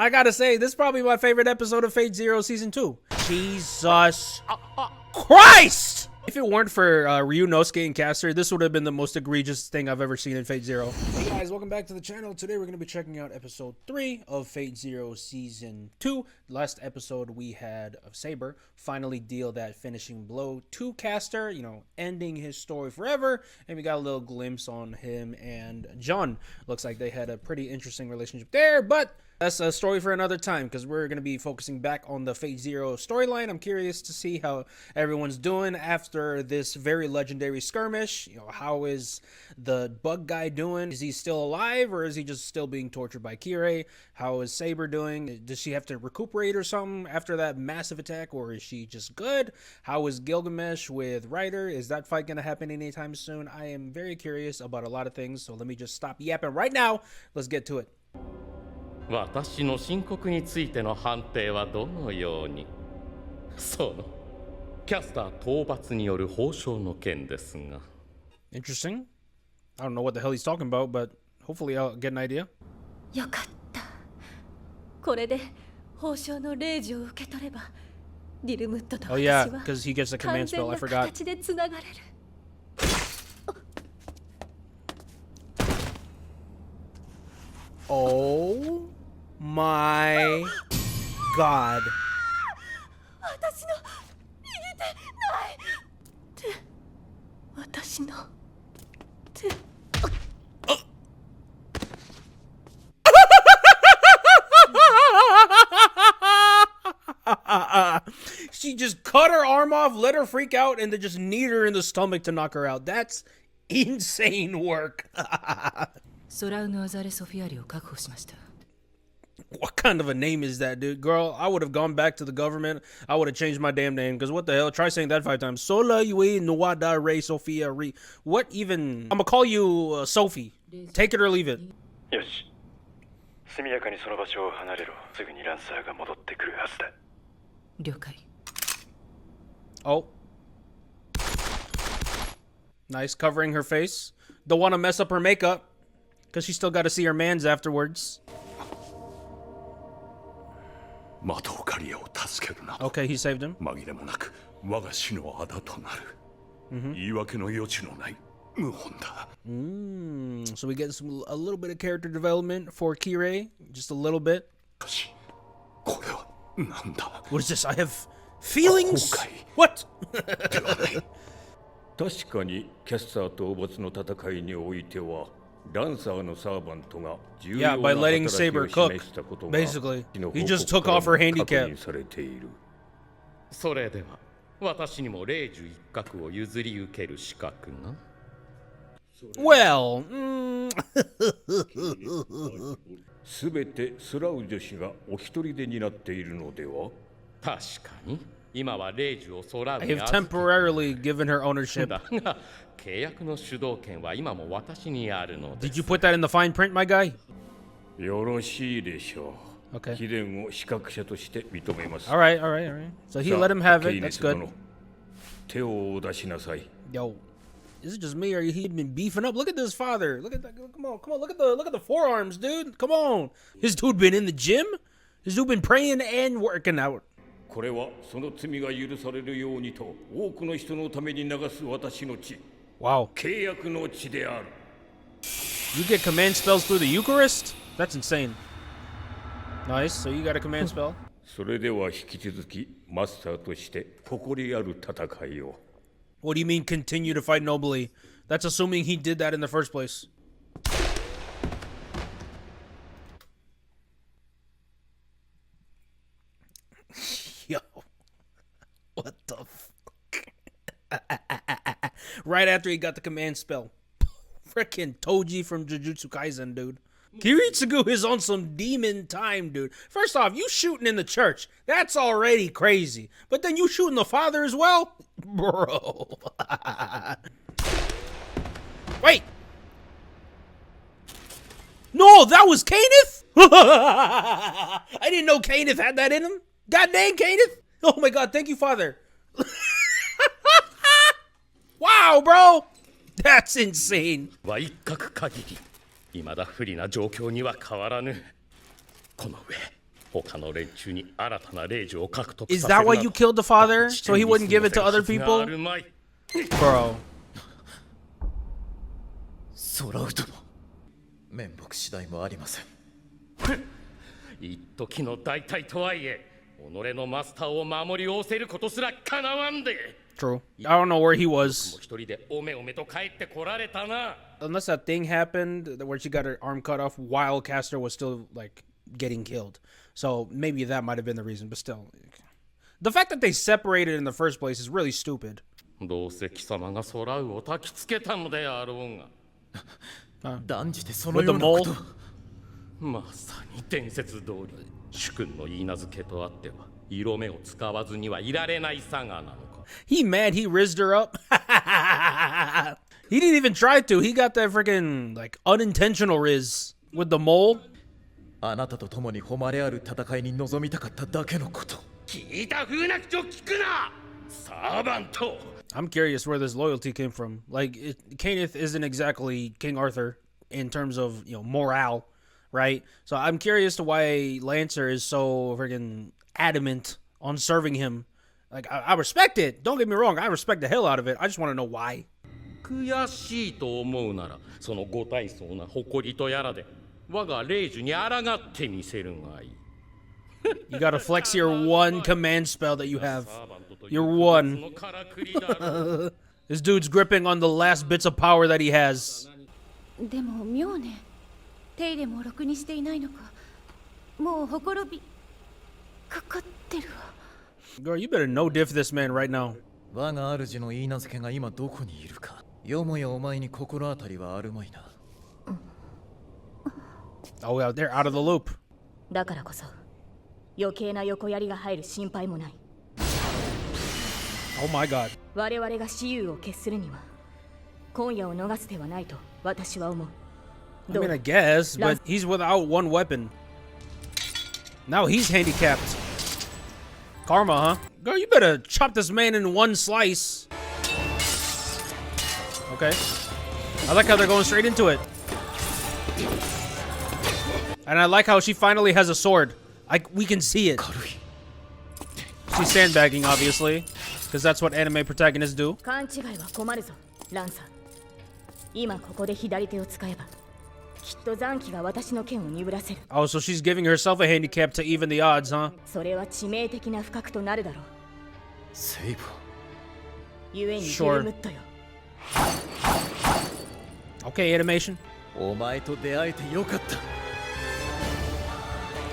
I gotta say, this is probably my favorite episode of Fate Zero Season 2. Jesus Christ! If it weren't for Ryunosuke and Caster, this would have been the most egregious thing I've ever seen in Fate Zero. Hey guys, welcome back to the channel. Today we're going to be checking out episode 3 of Fate Zero Season 2. Last episode we had of Saber finally deal that finishing blow to Caster, you know, ending his story forever. And we got a little glimpse on him and John. Looks like they had a pretty interesting relationship there, but that's a story for another time because we're going to be focusing back on the Fate Zero storyline. I'm curious to see how everyone's doing after this very legendary skirmish. You know, how is the bug guy doing? Is he still alive or is he just still being tortured by Kirei? How is Saber doing? Does she have to recuperate or something after that massive attack, or is she just good? How is Gilgamesh with Ryder? Is that fight going to happen anytime soon? I am very curious about a lot of things, so let me just stop yapping right now. Let's get to it. 私の申告についての判定はどのように。そのキャスター討伐による報奨の件ですが。Interesting. I don't know what the hell he's talking about, but hopefully I'll get an idea. よかった。これで報奨の令状を受け取れば、ディルムットと私は because he gets the command spell. I 完全な forgot. 形でつながれる。Oh my God. 私の逃げてない手、私の手。She just cut her arm off, let her freak out, and then just kneed her in the stomach to knock her out. That's insane work. What kind of a name is that, dude? Girl, I would have gone back to the government. I would have changed my damn name, because what the hell? Try saying that 5 times. Sola Yue Nwada Rei Sophia Re. What even? I'm gonna call you Sophie. Take it or leave it. Yoshi. 速やかにその場所を離れろ。すぐにランサーが戻ってくるはずだ。了解。Oh. Nice, covering her face. Don't want to mess up her makeup, because she still got to see her mans afterwards. Okay, he saved him. So we get a little bit of character development for Kirei, just a little bit. What is this? I have feelings? What? 確かにキャスター討伐の戦いにおいてはランサーのサーバントが重要な働きを示したことが Basically, he just took off her handicap. それでは私にも霊樹一角を譲り受ける資格が。Well, すべてスラウ女子がお一人で担っているのでは。確かに。今は霊樹を空 I have temporarily given her ownership. だが契約の主導権は今も私にあるのです。 Did you put that in the fine print, my guy? よろしいでしょう。 Okay. 秘伝を資格者として認めます。 All right. So he let him have it. That's good. 手をお出しなさい。 Yo, is it just me or he been beefing up? Look at this father. Look at that. Come on. Look at the forearms, dude. Come on. His dude been in the gym. His dude been praying and working out. これはその罪が許されるようにと多くの人のために流す私の血。Wow. 契約の血である。 You get command spells through the Eucharist? That's insane. Nice. So you got a command spell. それでは引き続きマスターとして誇りある戦いを。 What do you mean continue to fight nobly? That's assuming he did that in the first place. Yo. What the fuck? Right after he got the command spell. Frickin' Toji from Jujutsu Kaisen, dude. Kiritsugu is on some demon time, dude. First off, you shooting in the church. That's already crazy. But then you shooting the father as well? Bro. Wait. No, that was Kaneth? I didn't know Kaneth had that in him. God dang, Kaneth. Oh my God, thank you, Father. Wow, bro. That's insane. は一角限り。未だ不利な状況には変わらぬ。この上 Is that why you killed the father? So he wouldn't give it to other people? Bro. ソラウトの面目次第もありません。一時の大隊とはいえ、己のマスターを守り仰せることすらかなわんで。 True. I don't know where he was. 一人でおめおめと帰ってこられたな。 Unless that thing happened where she got her arm cut off while Castor was still like getting killed. So maybe that might have been the reason, but still. The fact that they separated in the first place is really stupid. どうせ貴様がソラウを焚きつけたのであろうが。断じてそのようなこと。まさに伝説通り、主君の言い名付けとあっては、色目を使わずにはいられないさがなのか。He mad he rizzed her up? He didn't even try to. He got that freaking like unintentional riz with the mole. あなたと共に誉れある戦いに臨みたかっただけのこと。聞いた風な口を聞くな、サーバント。I'm curious where this loyalty came from. Like, Kenneth isn't exactly King Arthur in terms of, you know, morale, right? So I'm curious to why Lancer is so freaking adamant on serving him. Like, I respect it. Don't get me wrong. I respect the hell out of it. I just want to know why. 悔しいと思うなら、そのご大層な誇りとやらで、我が霊樹に抗ってみせるがいい。You gotta flex your one command spell that you have. Your one. This dude's gripping on the last bits of power that he has. でも妙ね。手入れもろくにしていないのか。もうほころびかかってるわ。Girl, you better no diff this man right now. 我が主の言い名付けが今どこにいるか。よもやお前に心当たりはあるまいな。Oh, yeah, they're out of the loop. だからこそ余計な横やりが入る心配もない。 Oh my god. 我々が私有を決するには今夜を逃す手はないと私は思う。 I mean, I guess, but he's without one weapon. Now he's handicapped. Karma, huh? Girl, you better chop this man in one slice. Okay. I like how they're going straight into it. And I like how she finally has a sword. We can see it. She's sandbagging, obviously. Because that's what anime protagonists do. 勘違いは困るぞ、ランサー。今ここで左手を使えばきっと残機が私の剣を鈍らせる。 Oh, so she's giving herself a handicap to even the odds, huh? それは致命的な不覚となるだろう。セイブ。ゆえにデルムットよ。 Okay, animation. お前と出会えてよかった。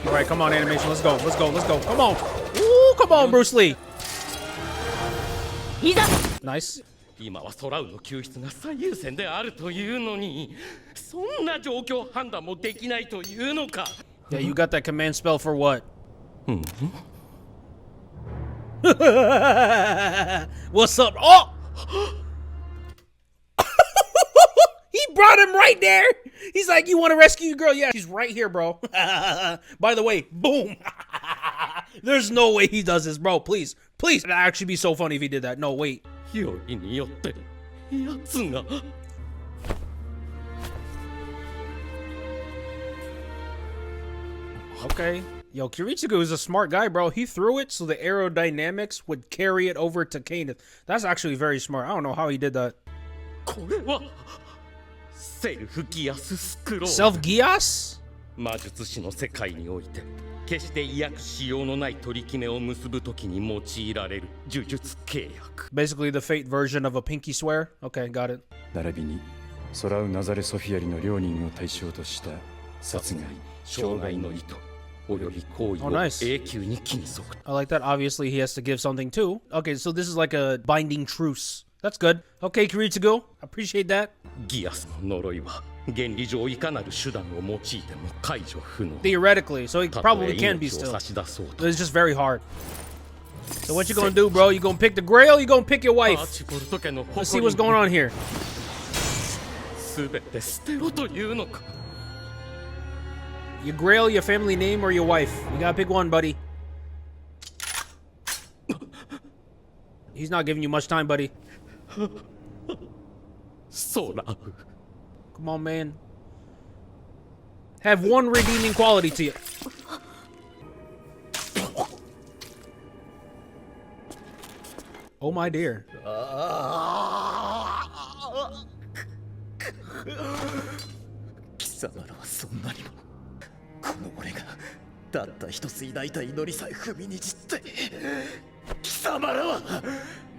Alright, come on, animation. Let's go, let's go, let's go. Come on. Ooh, come on, Bruce Lee. いざ。 Nice. 今はソラウの救出が最優先であるというのに、そんな状況判断もできないというのか。 Yeah, you got that command spell for what? What's up? Oh! He brought him right there. He's like, you want to rescue your girl? Yeah, she's right here, bro. By the way, boom. There's no way he does this, bro. Please, please. It'd actually be so funny if he did that. No, wait. よりによってやつが。 Okay. Yo, Kiritsugu is a smart guy, bro. He threw it so the aerodynamics would carry it over to Kenneth. That's actually very smart. I don't know how he did that. これはセルフギアススクロール。 Self-Gias? 魔術師の世界において決して違約しようのない取り決めを結ぶときに用いられる呪術契約。 Basically the fate version of a pinky swear. Okay, got it. 並びにソラウ・ナザレ・ソフィアリの両人を対象とした殺害、傷害の意図および行為を nice. 永久に禁則。 I like that. Obviously, he has to give something too. Okay, so this is like a binding truce. That's good. Okay, Kiritsugu. Appreciate that. ギアスの呪いは原理上いかなる手段を用いても解除不能。 Theoretically, so he probably can be still. But it's just very hard. So what you gonna do, bro? You gonna pick the grail? You gonna pick your wife? Let's see what's going on here. すべて捨てろというのか。 Your grail, your family name, or your wife? You gotta pick one, buddy. He's not giving you much time, buddy. ソラウ。 Come on, man. Have one redeeming quality to you. Oh my dear. 貴様らはそんなにもこの俺がたった一つ抱いた祈りさえ踏みにじって貴様らは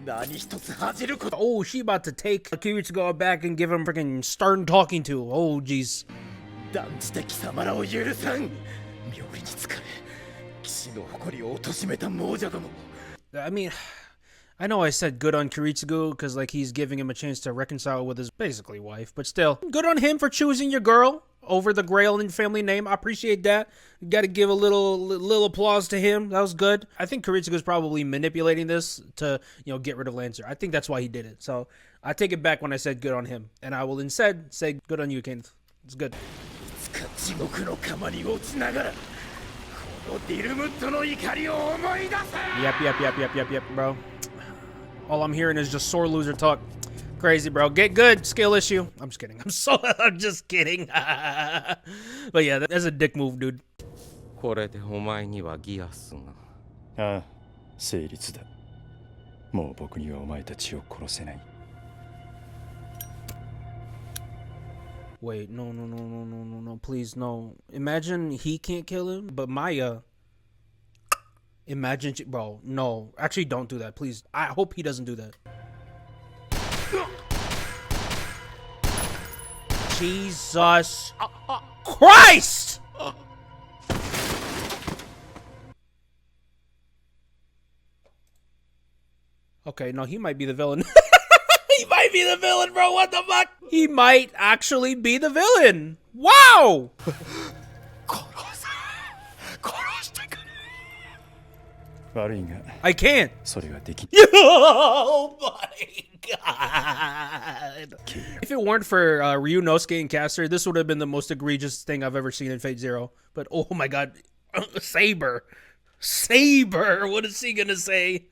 何一つ恥じること Oh, she about to take Kiritsugu back and give him freaking stern talking to. Oh, jeez. 断じて貴様らを許さん。妙利に疲れ騎士の誇りを貶めた亡者ども。 I mean, I know I said good on Kiritsugu because like he's giving him a chance to reconcile with his basically wife, but still, good on him for choosing your girl over the Grail and family name. I appreciate that. You got to give a little applause to him. That was good. I think Kiritsugu's probably manipulating this to, you know, get rid of Lancer. I think that's why he did it. So I take it back when I said good on him, and I will instead say good on you, Kenneth. It's good. 地獄の釜に落ちながらこのディルムットの怒りを思い出せ Yep, bro. All I'm hearing is just sore loser talk. Crazy, bro. Get good. Skill issue. I'm just kidding. I'm just kidding. But yeah, that's a dick move, dude. これでお前にはギアスが。ああ、成立だ。もう僕にはお前たちを殺せない。Wait, no, please, no. Imagine he can't kill him, but Maya. Imagine, bro, no. Actually, don't do that, please. I hope he doesn't do that. Jesus Christ! Okay, no, he might be the villain. He might be the villain, bro. What the fuck? He might actually be the villain. Wow! I can't. Oh my god. If it weren't for Ryunosuke and Caster, this would have been the most egregious thing I've ever seen in Fate Zero. But oh my god. Saber. What is he gonna say?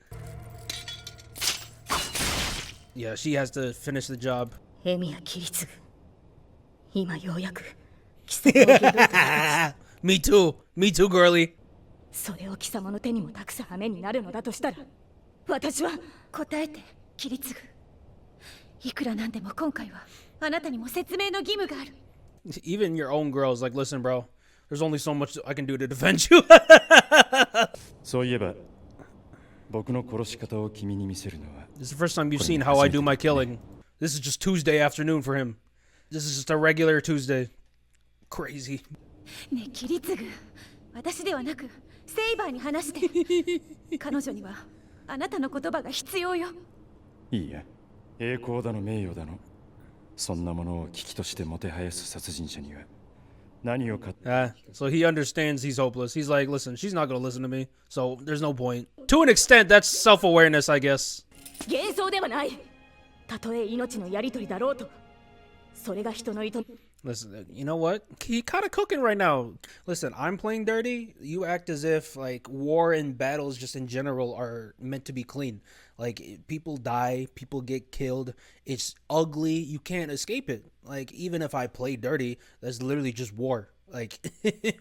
Yeah, she has to finish the job. エミやキリツグ今ようやく貴様をゲルートが Me too, girly. それを貴様の手にも託す羽目になるのだとしたら私は答えてキリツグいくらなんでも今回はあなたにも説明の義務がある Even your own girl's like, listen, bro, there's only so much I can do to defend you. そういえば僕の殺し方を君に見せるのは This is the first time you've seen how I do my killing. This is just Tuesday afternoon for him. This is just a regular Tuesday. Crazy. ねえキリツグ私ではなくセイバーに話して彼女にはあなたの言葉が必要よいいや栄光だの名誉だのそんなものを危機としてもてはやす殺人者には何をか So he understands he's hopeless. He's like, listen, she's not gonna listen to me, so there's no point. To an extent, that's self-awareness, I guess. 幻想ではないたとえ命のやりとりだろうとそれが人の営み Listen, you know what? He kind of cooking right now. Listen, I'm playing dirty. You act as if like war and battles just in general are meant to be clean. Like people die, people get killed. It's ugly. You can't escape it. Like even if I play dirty, that's literally just war. Like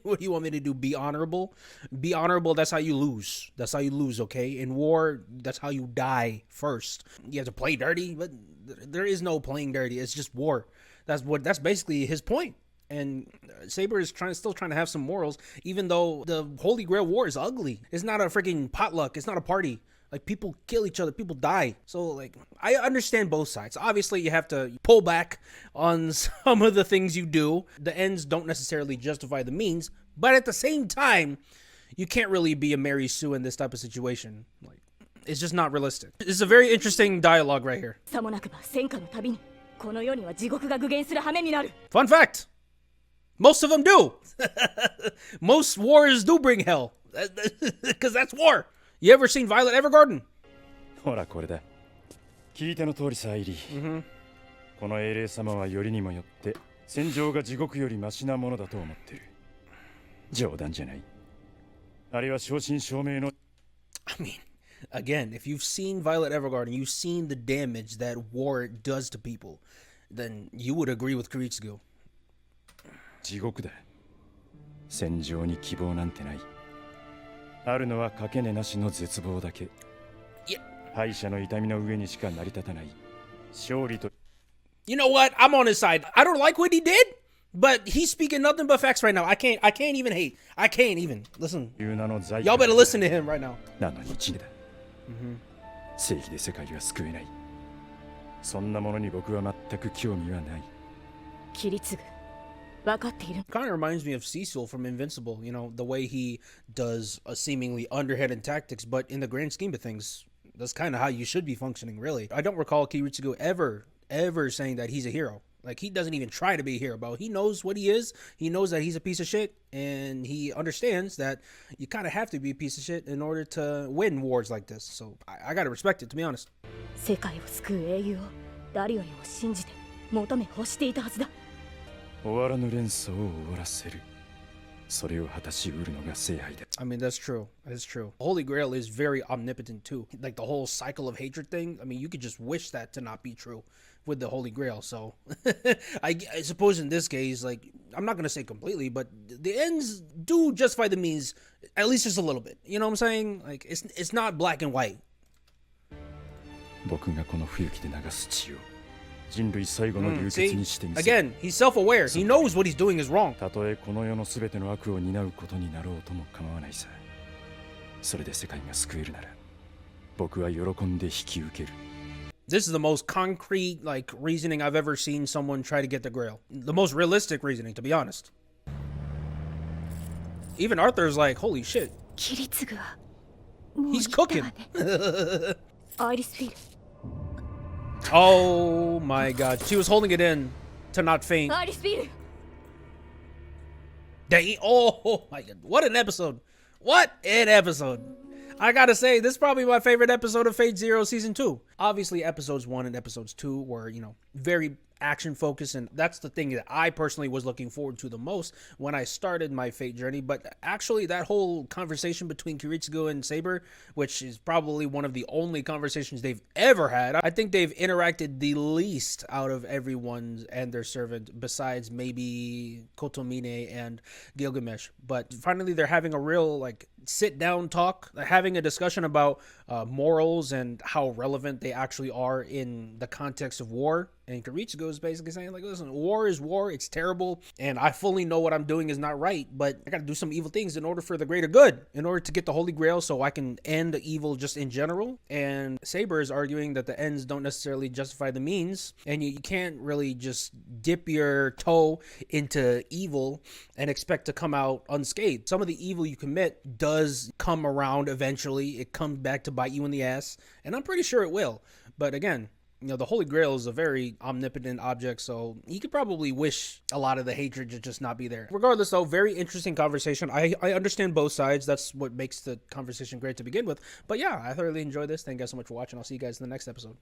what do you want me to do? Be honorable? Be honorable, that's how you lose. That's how you lose, okay? In war, that's how you die first. You have to play dirty, but there is no playing dirty. It's just war. That's basically his point. And Saber is still trying to have some morals, even though the Holy Grail War is ugly. It's not a freaking potluck. It's not a party. Like people kill each other, people die. So like I understand both sides. Obviously you have to pull back on some of the things you do. The ends don't necessarily justify the means, but at the same time, you can't really be a Mary Sue in this type of situation. Like it's just not realistic. It's a very interesting dialogue right here. さもなくば戦火のたびにこの世には地獄が具現する羽目になる Fun fact. Most of them do. Most wars do bring hell. Because that's war. You ever seen Violet Evergarden? ほらこれだ聞いての通りさアイリー、この英霊様はよりにもよって戦場が地獄よりマシなものだと思ってる冗談じゃないあれは正真正銘の I mean, again, if you've seen Violet Evergarden, you've seen the damage that war does to people, then you would agree with Kiritsugu. 地獄だ戦場に希望なんてないあるのはかけねなしの絶望だけ Yeah, 敗者の痛みの上にしか成り立たない勝利と You know what? I'm on his side. I don't like what he did, but he's speaking nothing but facts right now. I can't even hate. I can't even. Listen. いう名の財 Y'all better listen to him right now. なのに地だ、正義で世界は救えない。そんなものに僕は全く興味はない。キリツグ、分かっている。 Kind of reminds me of Cecil from Invincible, you know, the way he does a seemingly underhanded tactics, but in the grand scheme of things, that's kind of how you should be functioning, really. I don't recall Kiritsugu ever saying that he's a hero. Like, he doesn't even try to be a hero, but he knows what he is. He knows that he's a piece of shit, and he understands that you kind of have to be a piece of shit in order to win wars like this. So I gotta respect it, to be honest. 世界を救う英雄を誰よりも信じて求め欲していたはずだ。終わらぬ連想を終わらせる。それを果たし得るのが聖杯だ。 I mean, that's true. That's true. Holy Grail is very omnipotent too. Like the whole cycle of hatred thing. I mean, you could just wish that to not be true with the Holy Grail. So I suppose in this case, like, I'm not going to say completely, but the ends do justify the means, at least just a little bit. You know what I'm saying? Like, it's not black and white. 僕がこの冬季で流す血を人類最後の流血にしてみせる。 Again, he's self-aware. He knows what he's doing is wrong. たとえこの世のすべての悪を担うことになろうとも構わないさ。それで世界が救えるなら、僕は喜んで引き受ける。 This is the most concrete, like, reasoning I've ever seen someone try to get the Grail. The most realistic reasoning, to be honest. Even Arthur's like, holy shit. キリツグはもう He's 言った cooking. わね。アイリスフィール。 Oh my god. She was holding it in to not faint. アイリスフィール。 Oh my god. What an episode. What an episode. I gotta say, this is probably my favorite episode of Fate Zero Season 2. Obviously, episodes 1 and episodes 2 were, you know, very action focused, and that's the thing that I personally was looking forward to the most when I started my Fate journey. But actually, that whole conversation between Kiritsugu and Saber, which is probably one of the only conversations they've ever had, I think they've interacted the least out of everyone and their servant, besides maybe Kotomine and Gilgamesh. But finally, they're having a real, like, sit down talk, having a discussion about morals and how relevant they actually are in the context of war. And Kiritsugu is basically saying, like, listen, war is war, it's terrible, and I fully know what I'm doing is not right, but I gotta do some evil things in order for the greater good, in order to get the Holy Grail so I can end the evil just in general. And Saber is arguing that the ends don't necessarily justify the means, and you can't really just dip your toe into evil and expect to come out unscathed. Some of the evil you commit does come around eventually. It comes back to bite you in the ass, and I'm pretty sure it will. But again, you know, the Holy Grail is a very omnipotent object, so you could probably wish a lot of the hatred to just not be there. Regardless, though, very interesting conversation. I understand both sides. That's what makes the conversation great to begin with. But yeah, I thoroughly enjoyed this. Thank you guys so much for watching. I'll see you guys in the next episode.